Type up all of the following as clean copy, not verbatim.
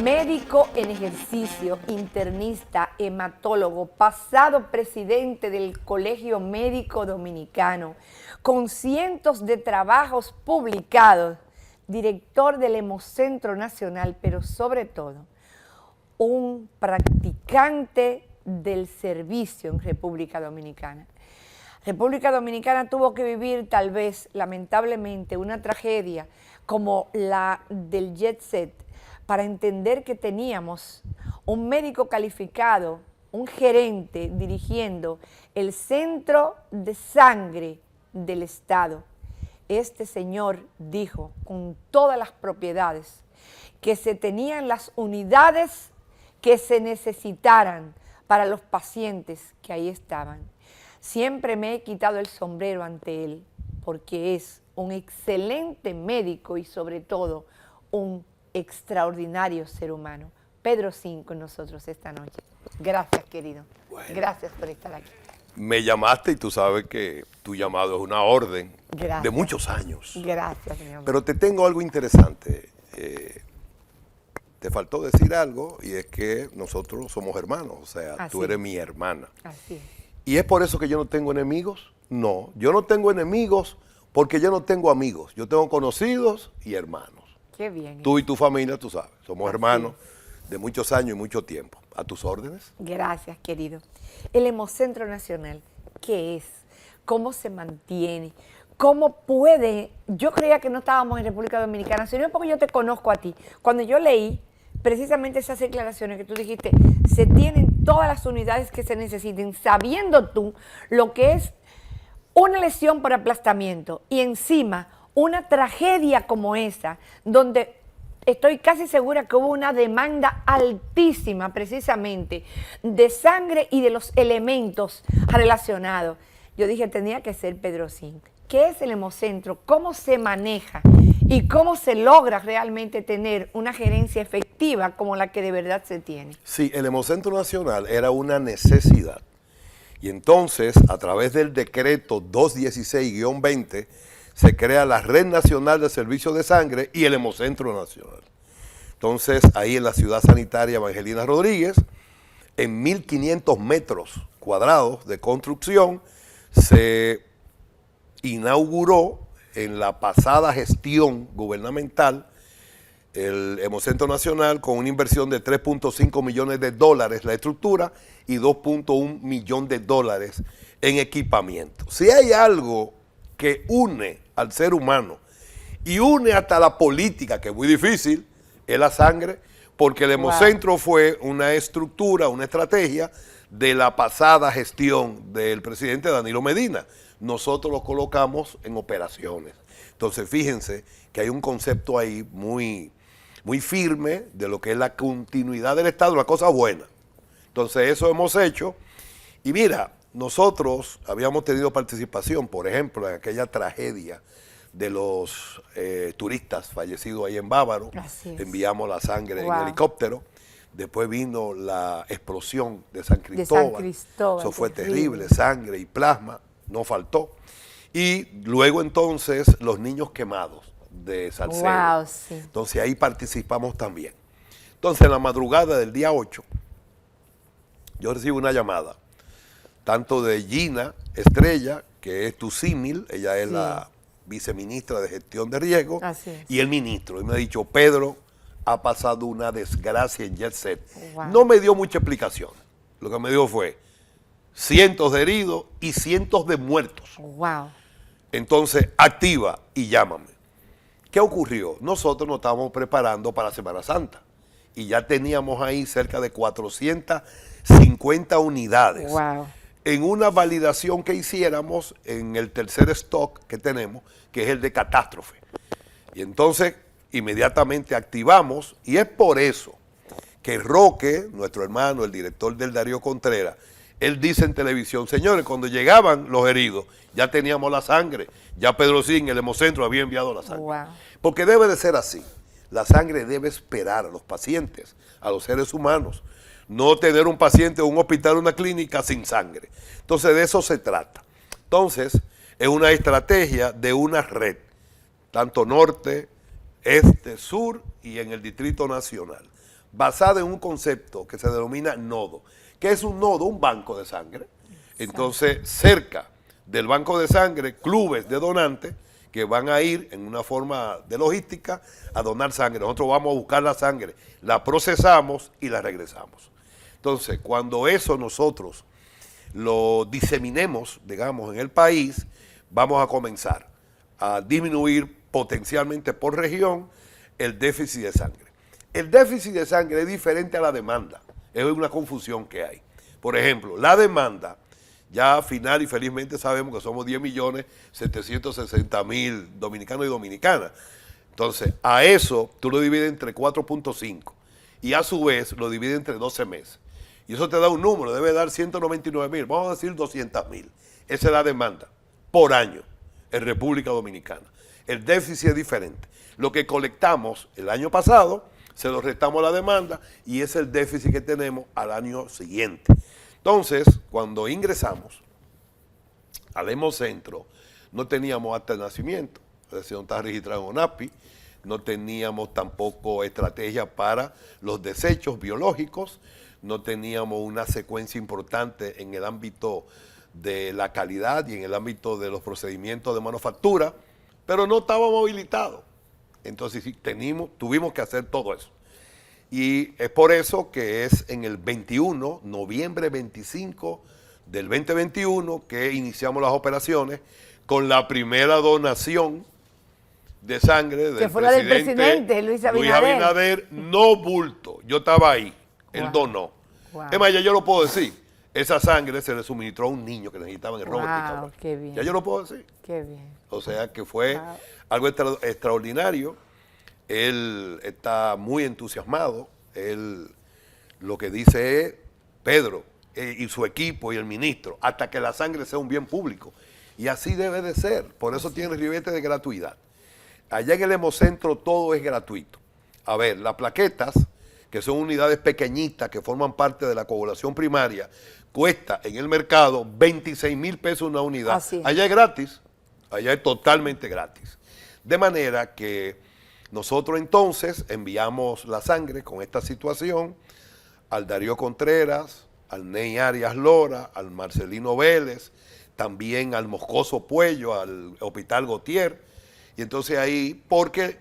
médico en ejercicio, internista, hematólogo, pasado presidente del Colegio Médico Dominicano, con cientos de trabajos publicados, director del Hemocentro Nacional, pero sobre todo, un practicante del servicio en República Dominicana. República Dominicana tuvo que vivir tal vez, lamentablemente, una tragedia como la del Jet Set para entender que teníamos un médico calificado, un gerente dirigiendo el centro de sangre del Estado. Este señor dijo con todas las propiedades que se tenían las unidades que se necesitaran para los pacientes que ahí estaban. Siempre me he quitado el sombrero ante él porque es un excelente médico y sobre todo un extraordinario ser humano. Pedro Sin con nosotros esta noche. Gracias, querido. Bueno, gracias por estar aquí. Me llamaste y tú sabes que tu llamado es una orden gracias. De muchos años. Gracias, mi amor. Pero te tengo algo interesante. Te faltó decir algo y es que nosotros somos hermanos, o sea, así tú eres mi hermana. Así es. ¿Y es por eso que yo no tengo enemigos? No, yo no tengo enemigos porque yo no tengo amigos. Yo tengo conocidos y hermanos. Qué bien. Tú y tu familia, tú sabes, somos hermanos de muchos años y mucho tiempo. ¿A tus órdenes? Gracias, querido. El Hemocentro Nacional, ¿qué es? ¿Cómo se mantiene? ¿Cómo puede? Yo creía que no estábamos en República Dominicana, sino porque yo te conozco a ti. Cuando yo leí precisamente esas declaraciones que tú dijiste, se tienen todas las unidades que se necesiten, sabiendo tú lo que es una lesión por aplastamiento y encima una tragedia como esa, donde estoy casi segura que hubo una demanda altísima precisamente de sangre y de los elementos relacionados. Yo dije, tenía que ser Pedro Sin. ¿Qué es el Hemocentro? ¿Cómo se maneja? ¿Y cómo se logra realmente tener una gerencia efectiva como la que de verdad se tiene? Sí, el Hemocentro Nacional era una necesidad. Y entonces, a través del decreto 216-20, se crea la Red Nacional de Servicios de Sangre y el Hemocentro Nacional. Entonces, ahí en la Ciudad Sanitaria Evangelina Rodríguez, en 1.500 metros cuadrados de construcción, se inauguró en la pasada gestión gubernamental el Hemocentro Nacional con una inversión de 3.5 millones de dólares la estructura y 2.1 millones de dólares en equipamiento. Si hay algo que une al ser humano y une hasta la política, que es muy difícil, es la sangre, porque el Hemocentro fue una estructura, una estrategia de la pasada gestión del presidente Danilo Medina. Nosotros lo colocamos en operaciones. Entonces, fíjense que hay un concepto ahí muy firme de lo que es la continuidad del Estado, una cosa buena. Entonces, eso hemos hecho. Y mira, nosotros habíamos tenido participación, por ejemplo, en aquella tragedia de los turistas fallecidos ahí en Bávaro. Enviamos la sangre en helicóptero. Después vino la explosión de San Cristóbal. Eso fue terrible, sangre y plasma, no faltó. Y luego entonces los niños quemados de Salcedo. Entonces ahí participamos también. Entonces en la madrugada del día 8, yo recibo una llamada, tanto de Gina Estrella, que es tu símil, ella es la viceministra de Gestión de Riesgo, y el ministro. Y me ha dicho, Pedro, ha pasado una desgracia en Jet Set. No me dio mucha explicación. Lo que me dio fue cientos de heridos y cientos de muertos. Entonces, activa y llámame. ¿Qué ocurrió? Nosotros nos estábamos preparando para Semana Santa y ya teníamos ahí cerca de 450 unidades. En una validación que hiciéramos en el tercer stock que tenemos, que es el de catástrofe. Y entonces inmediatamente activamos, y es por eso que Roque, nuestro hermano, el director del Darío Contreras, él dice en televisión, señores, cuando llegaban los heridos, ya teníamos la sangre, ya Pedro Sin, el Hemocentro, había enviado la sangre. Porque debe de ser así, la sangre debe esperar a los pacientes, a los seres humanos, no tener un paciente o un hospital o una clínica sin sangre. Entonces de eso se trata. Entonces es una estrategia de una red, tanto norte, este, sur y en el Distrito Nacional, basada en un concepto que se denomina nodo. ¿Qué es un nodo? Un banco de sangre. Entonces, cerca del banco de sangre, clubes de donantes que van a ir en una forma de logística a donar sangre. Nosotros vamos a buscar la sangre, la procesamos y la regresamos. Entonces, cuando eso nosotros lo diseminemos, digamos, en el país, vamos a comenzar a disminuir potencialmente por región el déficit de sangre. El déficit de sangre es diferente a la demanda. Es una confusión que hay. Por ejemplo, la demanda, ya final y felizmente sabemos que somos 10.760.000 dominicanos y dominicanas. Entonces, a eso tú lo divides entre 4.5 y a su vez lo divides entre 12 meses. Y eso te da un número, debe dar 199.000, vamos a decir 200.000. Esa es la demanda por año en República Dominicana. El déficit es diferente. Lo que colectamos el año pasado, se lo restamos a la demanda y es el déficit que tenemos al año siguiente. Entonces, cuando ingresamos al Hemocentro, no teníamos acta de nacimiento, es decir, no estaba registrado en ONAPI, no teníamos tampoco estrategia para los desechos biológicos, no teníamos una secuencia importante en el ámbito de la calidad y en el ámbito de los procedimientos de manufactura, pero no estábamos habilitados. Entonces sí, tuvimos que hacer todo eso. Y es por eso que es en el 21, noviembre 25 del 2021, que iniciamos las operaciones con la primera donación de sangre del que fue la del presidente Luis Abinader. Luis Abinader, no bulto. Yo estaba ahí. Él donó. Wow. Es más, ya yo lo puedo decir. Esa sangre se le suministró a un niño que necesitaba en el Robert Picabal. Wow, qué bien. Ya yo lo puedo decir. Qué bien. O sea que fue algo extraordinario. Él está muy entusiasmado. Él lo que dice es, Pedro y su equipo y el ministro, hasta que la sangre sea un bien público. Y así debe de ser. Por eso tiene el ribete de gratuidad. Allá en el Hemocentro todo es gratuito. A ver, las plaquetas, que son unidades pequeñitas que forman parte de la coagulación primaria, cuesta en el mercado 26.000 pesos una unidad. Así es. Allá es gratis, allá es totalmente gratis. De manera que nosotros entonces enviamos la sangre con esta situación al Darío Contreras, al Ney Arias Lora, al Marcelino Vélez, también al Moscoso Puello, al Hospital Gautier. Y entonces ahí, porque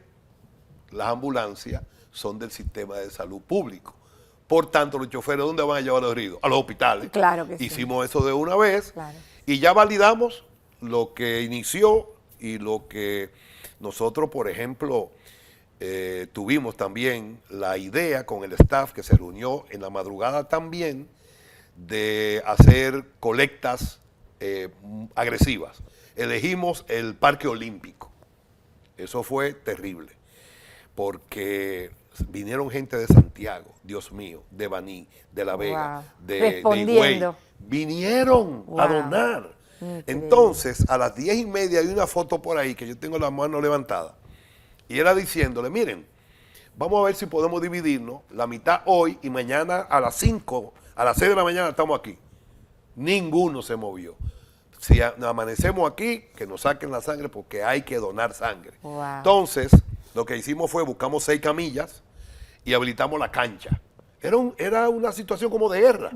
las ambulancias son del sistema de salud público. Por tanto, los choferes, ¿dónde van a llevar los heridos? A los hospitales. Claro que sí. Hicimos eso de una vez, claro, y ya validamos lo que inició y lo que nosotros, por ejemplo, tuvimos también la idea con el staff que se reunió en la madrugada también de hacer colectas agresivas. Elegimos el Parque Olímpico. Eso fue terrible, porque vinieron gente de Santiago, Dios mío, de Baní, de La Vega, de Higüey. Vinieron a donar. Entonces, a las 10:30 hay una foto por ahí que yo tengo la mano levantada. Y era diciéndole, miren, vamos a ver si podemos dividirnos la mitad hoy y mañana a las 5, a las 6 de la mañana estamos aquí. Ninguno se movió. Si amanecemos aquí, que nos saquen la sangre porque hay que donar sangre. Wow. Entonces, lo que hicimos fue buscamos 6 camillas y habilitamos la cancha. Era una situación como de guerra.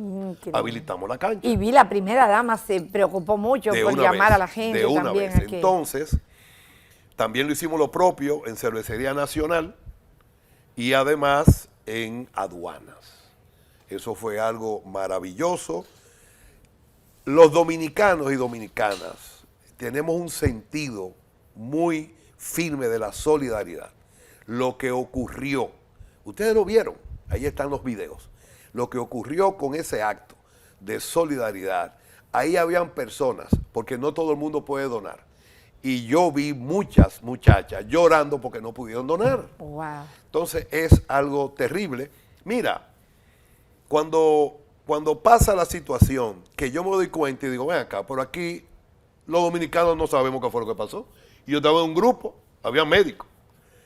Habilitamos la cancha. Y vi la primera dama se preocupó mucho por llamar a la gente de una también. Vez. Entonces, también lo hicimos lo propio en Cervecería Nacional y además en aduanas. Eso fue algo maravilloso. Los dominicanos y dominicanas tenemos un sentido muy firme de la solidaridad. Lo que ocurrió, ustedes lo vieron, ahí están los videos, lo que ocurrió con ese acto de solidaridad, ahí habían personas, porque no todo el mundo puede donar, y yo vi muchas muchachas llorando porque no pudieron donar. Wow. Entonces es algo terrible. Mira, cuando pasa la situación, que yo me doy cuenta y digo, ven acá, por aquí los dominicanos no sabemos qué fue lo que pasó. Y yo estaba en un grupo, había médicos,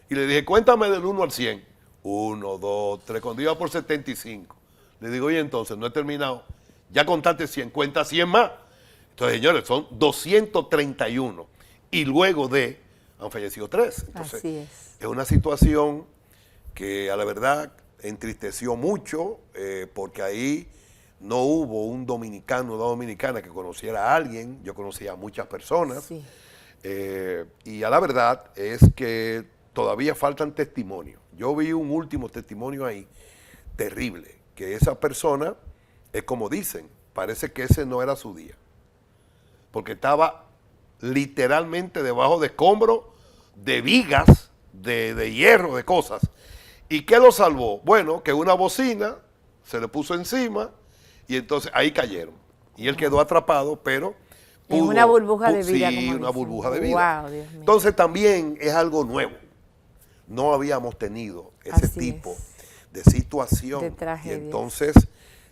y le dije, cuéntame del 1 al 100. 1, 2, 3, cuando iba por 75. Le digo, oye, entonces, no he terminado. Ya contaste 100, cuenta 100 más. Entonces, señores, son 231. Y luego han fallecido 3. Entonces, así es. Es una situación que, a la verdad, entristeció mucho porque ahí no hubo un dominicano o una dominicana que conociera a alguien. Yo conocía a muchas personas. Sí. Y a la verdad es que todavía faltan testimonios. Yo vi un último testimonio ahí terrible, que esa persona, es como dicen, parece que ese no era su día, porque estaba literalmente debajo de escombros, de vigas, de hierro, de cosas. ¿Y qué lo salvó? Bueno, que una bocina se le puso encima y entonces ahí cayeron. Y él quedó atrapado, pero en una burbuja de vida. Sí, como una dicen. burbuja de vida. Wow, Dios mío. Entonces también es algo nuevo. No habíamos tenido ese Así tipo es. de situación. De tragedias. Y entonces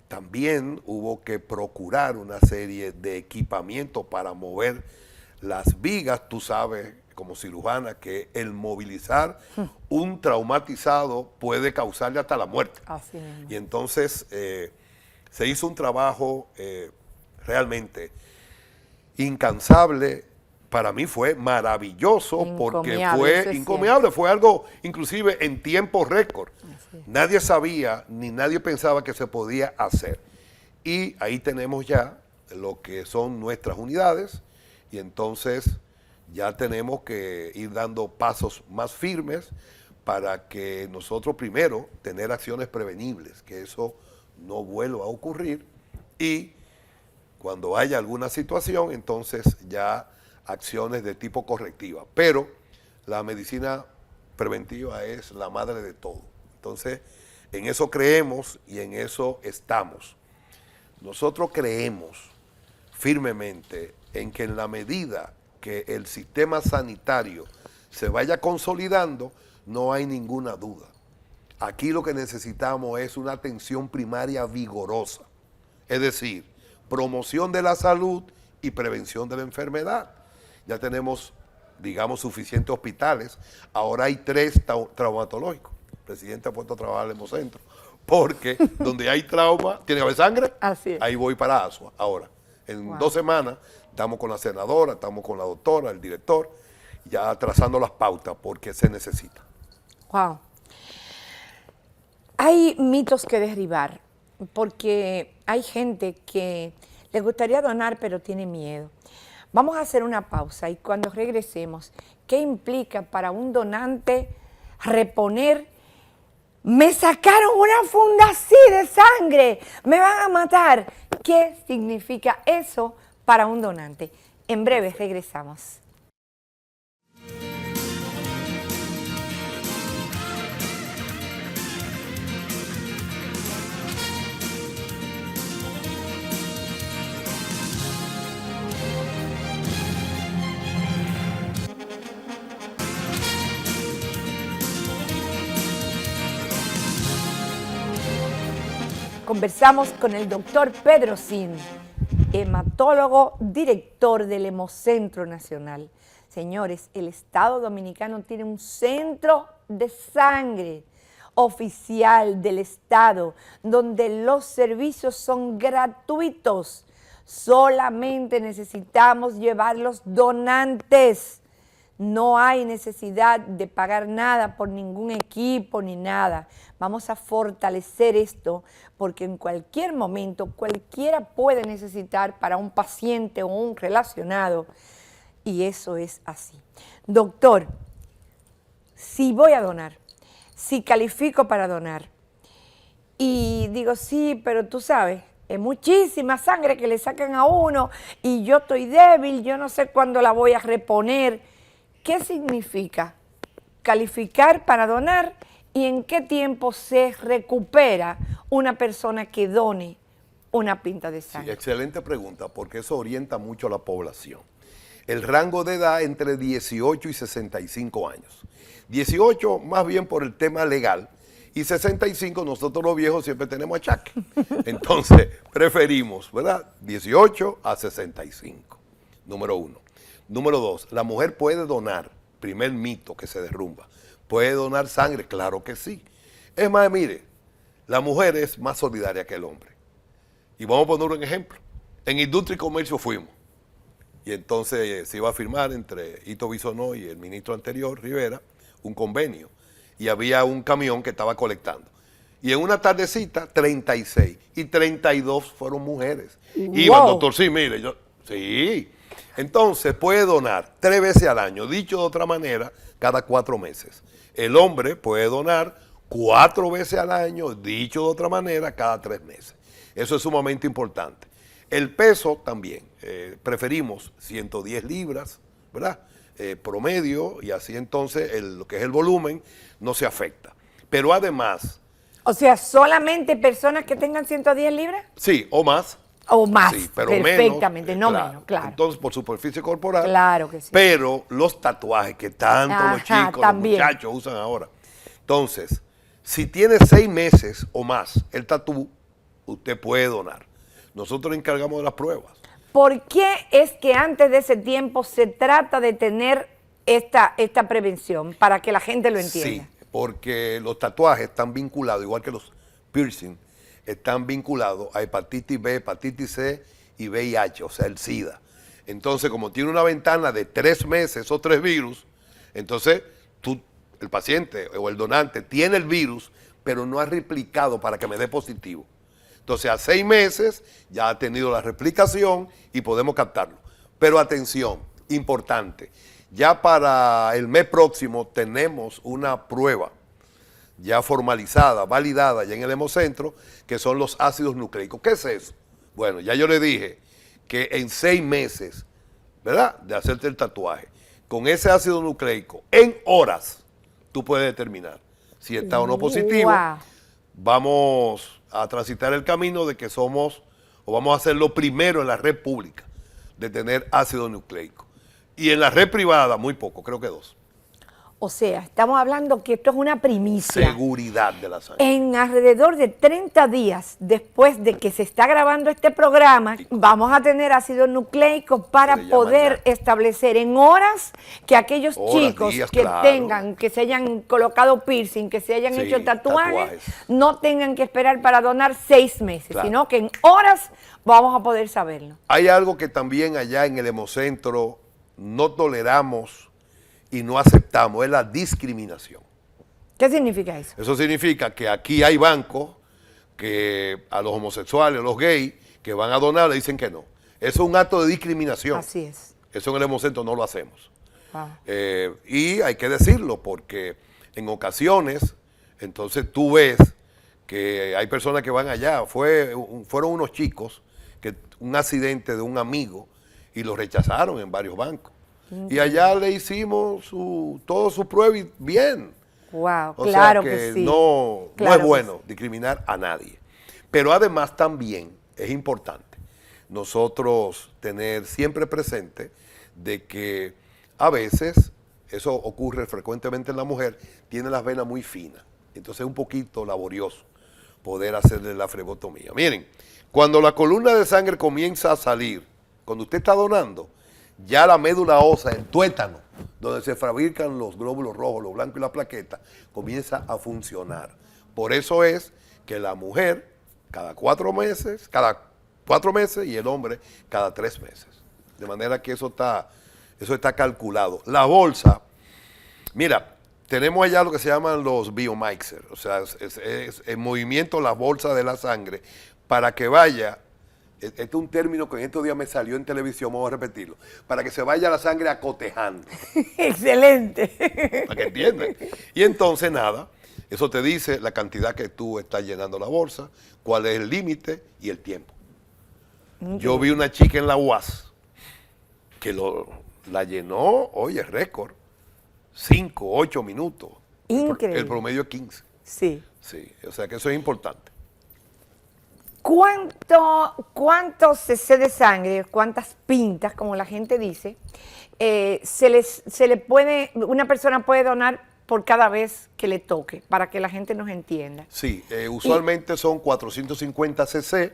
también hubo que procurar una serie de equipamientos para mover las vigas. Tú sabes, como cirujana, que el movilizar un traumatizado puede causarle hasta la muerte. Así mismo. Y entonces se hizo un trabajo realmente incansable. Para mí fue maravilloso porque Encomiable, fue eso es encomiable, fue algo inclusive en tiempo récord. Así es. Nadie sabía ni nadie pensaba que se podía hacer. Y ahí tenemos ya lo que son nuestras unidades y entonces ya tenemos que ir dando pasos más firmes para que nosotros primero tener acciones prevenibles, que eso no vuelva a ocurrir y cuando haya alguna situación, entonces ya acciones de tipo correctiva. Pero la medicina preventiva es la madre de todo. Entonces, en eso creemos y en eso estamos. Nosotros creemos firmemente en que en la medida que el sistema sanitario se vaya consolidando, no hay ninguna duda. Aquí lo que necesitamos es una atención primaria vigorosa. Es decir, promoción de la salud y prevención de la enfermedad. Ya tenemos, digamos, suficientes hospitales. Ahora hay 3 traumatológicos. El presidente ha puesto a trabajar al Hemocentro. Porque donde hay trauma, tiene que haber sangre. Así es. Ahí voy para Asua. Ahora, en 2 semanas, estamos con la senadora, estamos con la doctora, el director, ya trazando las pautas porque se necesita. Wow. Hay mitos que derribar, porque hay gente que le gustaría donar, pero tiene miedo. Vamos a hacer una pausa y cuando regresemos, ¿qué implica para un donante reponer? Me sacaron una funda así de sangre, me van a matar. ¿Qué significa eso para un donante? En breve regresamos. Conversamos con el doctor Pedro Sin, hematólogo, director del Hemocentro Nacional. Señores, el Estado Dominicano tiene un centro de sangre oficial del Estado, donde los servicios son gratuitos. Solamente necesitamos llevar los donantes. No hay necesidad de pagar nada por ningún equipo ni nada. Vamos a fortalecer esto porque en cualquier momento cualquiera puede necesitar para un paciente o un relacionado y eso es así. Doctor, si voy a donar, si califico para donar y digo sí, pero tú sabes, es muchísima sangre que le sacan a uno y yo estoy débil, yo no sé cuándo la voy a reponer. ¿Qué significa calificar para donar y en qué tiempo se recupera una persona que done una pinta de sangre? Sí, excelente pregunta, porque eso orienta mucho a la población. El rango de edad entre 18 y 65 años. 18 más bien por el tema legal y 65 nosotros los viejos siempre tenemos achaque. Entonces preferimos, ¿verdad? 18 a 65, número 1. Número 2, la mujer puede donar, primer mito que se derrumba. ¿Puede donar sangre? Claro que sí. Es más, mire, la mujer es más solidaria que el hombre. Y vamos a poner un ejemplo. En Industria y Comercio fuimos. Y entonces se iba a firmar entre Hito Bisonó y el ministro anterior, Rivera, un convenio. Y había un camión que estaba colectando. Y en una tardecita, 36. Y 32 fueron mujeres. Wow. Iban, doctor, sí, mire, sí. Entonces puede donar 3 veces al año. Dicho de otra manera, cada 4 meses. El hombre puede donar 4 veces al año, dicho de otra manera, cada 3 meses. Eso es sumamente importante. El peso también. Preferimos 110 libras, ¿verdad? Promedio, y así entonces lo que es el volumen no se afecta. Pero además... O sea, solamente personas que tengan 110 libras. Sí, o más. O más, Sí, pero perfectamente, menos, no menos, claro. Entonces, por superficie corporal. Claro que sí. Pero los tatuajes que tanto los chicos, también. los muchachos usan ahora. Entonces, si tiene 6 meses o más el tatú, usted puede donar. Nosotros le encargamos de las pruebas. ¿Por qué es que antes de ese tiempo se trata de tener esta prevención? Para que la gente lo entienda. Sí, porque los tatuajes están vinculados, igual que los piercing, están vinculados a hepatitis B, hepatitis C y VIH, o sea, el SIDA. Entonces, como tiene una ventana de 3 meses, esos 3 virus, entonces el paciente o el donante tiene el virus, pero no ha replicado para que me dé positivo. Entonces, a 6 meses ya ha tenido la replicación y podemos captarlo. Pero atención, importante, ya para el mes próximo tenemos una prueba ya formalizada, validada ya en el Hemocentro, que son los ácidos nucleicos. ¿Qué es eso? Bueno, ya yo le dije que en 6 meses, ¿verdad?, de hacerte el tatuaje, con ese ácido nucleico, en horas, tú puedes determinar si está o no positivo. Wow. Vamos a transitar el camino de que somos, o vamos a ser lo primero en la red pública de tener ácido nucleico. Y en la red privada, muy poco, creo que 2. O sea, estamos hablando que esto es una primicia. Seguridad de la sangre. En alrededor de 30 días después de que se está grabando este programa, vamos a tener ácido nucleico para Se le llama poder ya. establecer en horas que aquellos Horas, chicos días, que claro. tengan, que se hayan colocado piercing, que se hayan Sí, hecho tatuajes, tatuajes. no tengan que esperar para donar 6 meses, Claro. sino que en horas vamos a poder saberlo. Hay algo que también allá en el Hemocentro no toleramos y no aceptamos, es la discriminación. ¿Qué significa eso? Eso significa que aquí hay bancos que a los homosexuales, a los gays, que van a donar, le dicen que no. Eso es un acto de discriminación. Así es. Eso en el Hemocentro no lo hacemos. Wow. Y hay que decirlo porque en ocasiones, entonces tú ves que hay personas que van allá. Fueron unos chicos, que un accidente de un amigo, y lo rechazaron en varios bancos. Y allá le hicimos todo su prueba y bien. Wow, O claro sea que sí. no Claro es que bueno discriminar a nadie. Pero además también es importante nosotros tener siempre presente de que a veces, eso ocurre frecuentemente en la mujer, tiene las venas muy finas. Entonces es un poquito laborioso poder hacerle la flebotomía. Miren, cuando la columna de sangre comienza a salir, cuando usted está donando, ya la médula ósea, el tuétano, donde se fabrican los glóbulos rojos, los blancos y la plaqueta, comienza a funcionar. Por eso es que la mujer cada 4 meses y el hombre cada 3 meses. De manera que eso está calculado. La bolsa, mira, tenemos allá lo que se llaman los biomixers, o sea, es en movimiento la bolsa de la sangre para que vaya. Este es un término que en estos días me salió en televisión, vamos a repetirlo, para que se vaya la sangre acotejando, Excelente. para que entiendan. Y entonces nada, eso te dice la cantidad que tú estás llenando la bolsa, cuál es el límite y el tiempo. Yo vi una chica en la UAS que la llenó, oye, récord, 5, 8 minutos. Increíble. El promedio es 15. Sí. Sí, o sea que eso es importante. ¿Cuánto cc de sangre, cuántas pintas, como la gente dice, una persona puede donar por cada vez que le toque, para que la gente nos entienda? Sí, usualmente son 450 cc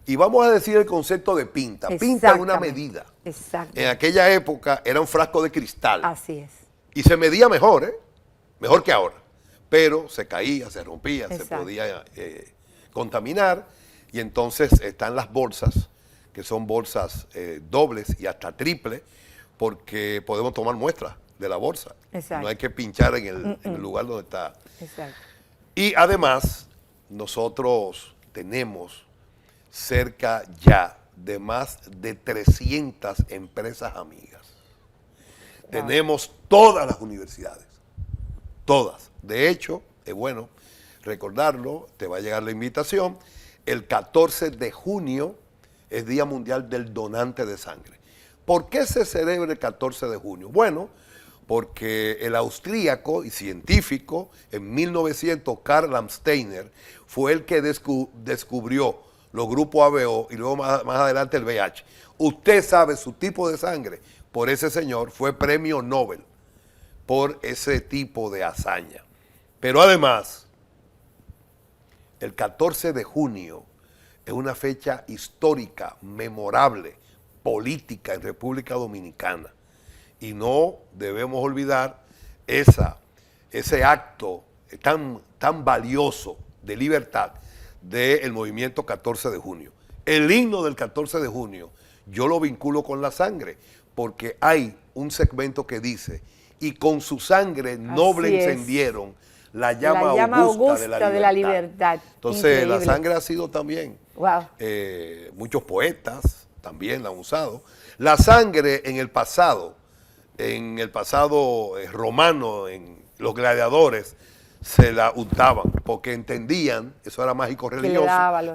y vamos a decir el concepto de pinta. Pinta es una Exactamente. medida. Exacto. En aquella época era un frasco de cristal Así es. y se medía mejor, mejor que ahora, pero se caía, se rompía, se Exacto. podía contaminar y entonces están las bolsas, que son bolsas dobles y hasta triple, porque podemos tomar muestras de la bolsa. Exacto. No hay que pinchar en el lugar donde está. Exacto. Y además nosotros tenemos cerca ya de más de 300 empresas amigas. Wow. Tenemos todas las universidades, todas. De hecho, es bueno recordarlo, te va a llegar la invitación, el 14 de junio es Día Mundial del Donante de Sangre. ¿Por qué se celebra el 14 de junio? Bueno, porque el austríaco y científico en 1900, Karl Landsteiner, fue el que descubrió los grupos ABO y luego más adelante el VIH. Usted sabe su tipo de sangre por ese señor, fue premio Nobel por ese tipo de hazaña. Pero además, el 14 de junio es una fecha histórica, memorable, política en República Dominicana. Y no debemos olvidar ese acto tan valioso de libertad del movimiento 14 de junio. El himno del 14 de junio yo lo vinculo con la sangre, porque hay un segmento que dice, y con su sangre noble encendieron la llama augusta de la libertad. Entonces, increíble. La sangre ha sido también, wow. Muchos poetas también la han usado. La sangre en el pasado romano, en los gladiadores, se la untaban, porque entendían, eso era mágico religioso,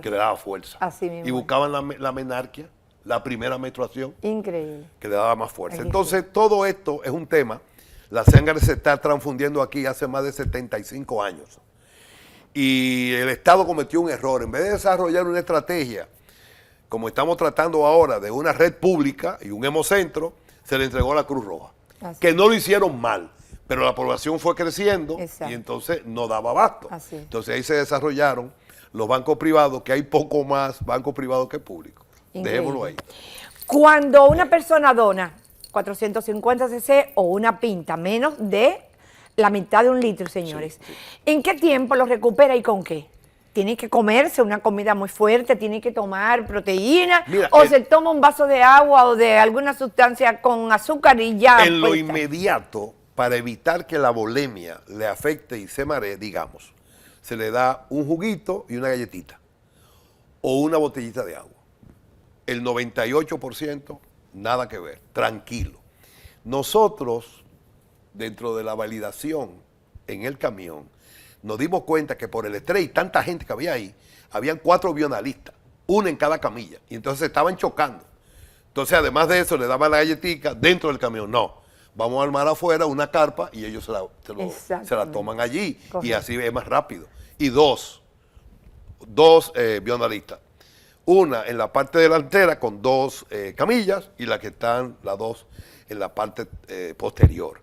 que le daba fuerza. Así mismo. Y buscaban la menarquia, la primera menstruación. Increíble. Que le daba más fuerza. Entonces, todo esto es un tema. La sangre se está transfundiendo aquí hace más de 75 años. Y el Estado cometió un error. En vez de desarrollar una estrategia, como estamos tratando ahora, de una red pública y un hemocentro, se le entregó a la Cruz Roja. Así. Que no lo hicieron mal, pero la población fue creciendo. Exacto. Y entonces no daba abasto. Así. Entonces ahí se desarrollaron los bancos privados, que hay poco más bancos privados que públicos. Dejémoslo ahí. Cuando una persona dona 450 cc o una pinta, menos de la mitad de un litro, señores. Sí, sí. ¿En qué tiempo lo recupera y con qué? ¿Tiene que comerse una comida muy fuerte? ¿Tiene que tomar proteína? Mira, ¿o se toma un vaso de agua o de alguna sustancia con azúcar y ya? En lo inmediato, para evitar que la bulimia le afecte y se maree, digamos, se le da un juguito y una galletita o una botellita de agua. El 98%, nada que ver, tranquilo. Nosotros, dentro de la validación en el camión, nos dimos cuenta que por el estrés y tanta gente que había ahí, habían 4 bionalistas, uno en cada camilla, y entonces se estaban chocando. Entonces, además de eso, le daban la galletica dentro del camión. No, vamos a armar afuera una carpa y ellos se la toman allí. Correcto. Y así es más rápido. Y dos bionalistas. Una en la parte delantera con 2 camillas y la que están las 2 en la parte posterior.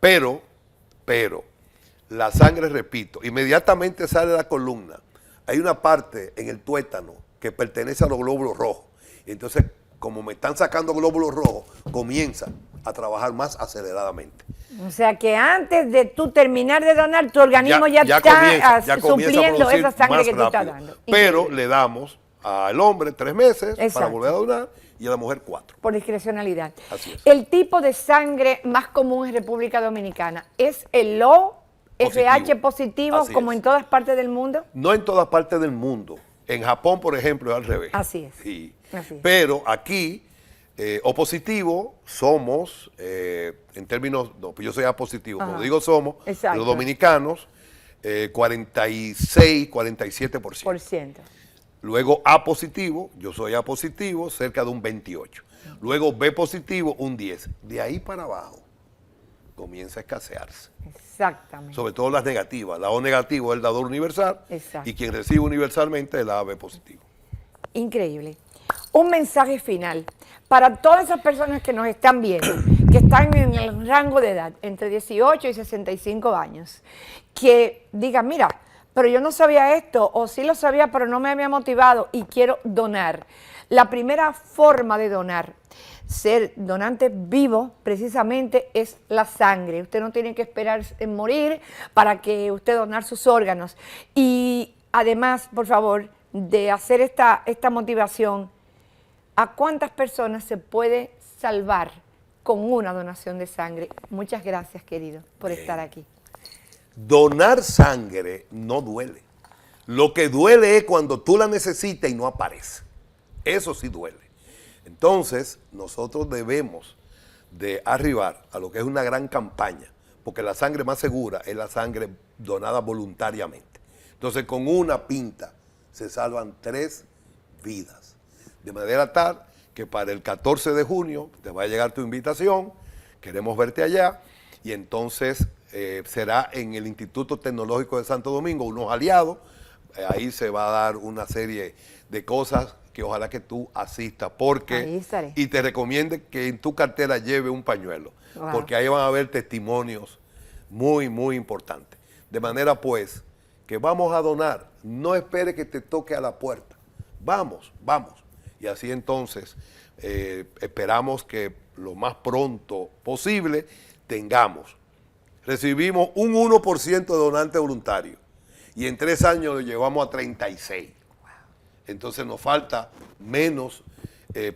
Pero, la sangre, repito, inmediatamente sale de la columna. Hay una parte en el tuétano que pertenece a los glóbulos rojos. Entonces, como me están sacando glóbulos rojos, comienza a trabajar más aceleradamente. O sea que antes de tú terminar de donar, tu organismo ya está supliendo esa sangre que tú estás dando. Pero le damos al hombre 3 meses. Exacto. Para volver a donar y a la mujer 4. Por discrecionalidad. Así es. El tipo de sangre más común en República Dominicana es el O-RH positivo, como en todas partes del mundo. No en todas partes del mundo. En Japón, por ejemplo, es al revés. Así es. Sí. Así es. Pero aquí, O positivo, somos, en términos, no, pues yo soy A positivo, como digo somos, exacto, los dominicanos, 46, 47%. Luego A positivo, yo soy A positivo, cerca de un 28. Luego B positivo, un 10. De ahí para abajo comienza a escasearse. Exactamente. Sobre todo las negativas. La O negativo es el dador universal. Exacto. Y quien recibe universalmente es la AB positivo. Increíble. Un mensaje final para todas esas personas que nos están viendo, que están en el rango de edad entre 18 y 65 años, que digan, mira, pero yo no sabía esto, o sí lo sabía, pero no me había motivado y quiero donar. La primera forma de donar, ser donante vivo, precisamente, es la sangre. Usted no tiene que esperar en morir para que usted donar sus órganos. Y además, por favor, de hacer esta motivación, ¿a cuántas personas se puede salvar con una donación de sangre? Muchas gracias, querido, por estar aquí. Donar sangre no duele. Lo que duele es cuando tú la necesitas y no aparece. Eso sí duele. Entonces, nosotros debemos de arribar a lo que es una gran campaña, porque la sangre más segura es la sangre donada voluntariamente. Entonces, con una pinta se salvan 3 vidas. De manera tal que para el 14 de junio te va a llegar tu invitación, queremos verte allá, y entonces será en el Instituto Tecnológico de Santo Domingo, unos aliados. Ahí se va a dar una serie de cosas que ojalá que tú asistas, porque Ahí estaré. y te recomiendo que en tu cartera lleve un pañuelo, Wow. porque ahí van a haber testimonios muy, muy importantes. De manera pues que vamos a donar, no espere que te toque a la puerta, vamos, vamos. Y así entonces esperamos que lo más pronto posible recibimos un 1% de donantes voluntarios y en 3 años lo llevamos a 36. Entonces nos falta menos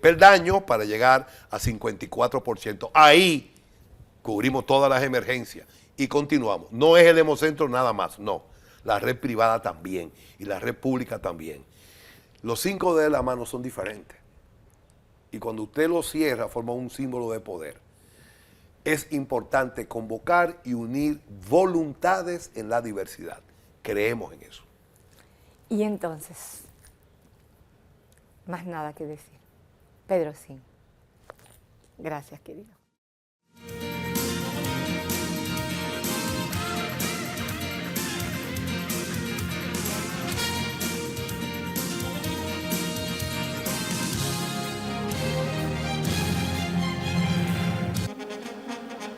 peldaños para llegar a 54%. Ahí cubrimos todas las emergencias y continuamos. No es el Hemocentro nada más, no. La red privada también y la red pública también. Los 5 dedos de la mano son diferentes. Y cuando usted los cierra, forma un símbolo de poder. Es importante convocar y unir voluntades en la diversidad. Creemos en eso. Y entonces, más nada que decir. Pedro, sí. Gracias, querido.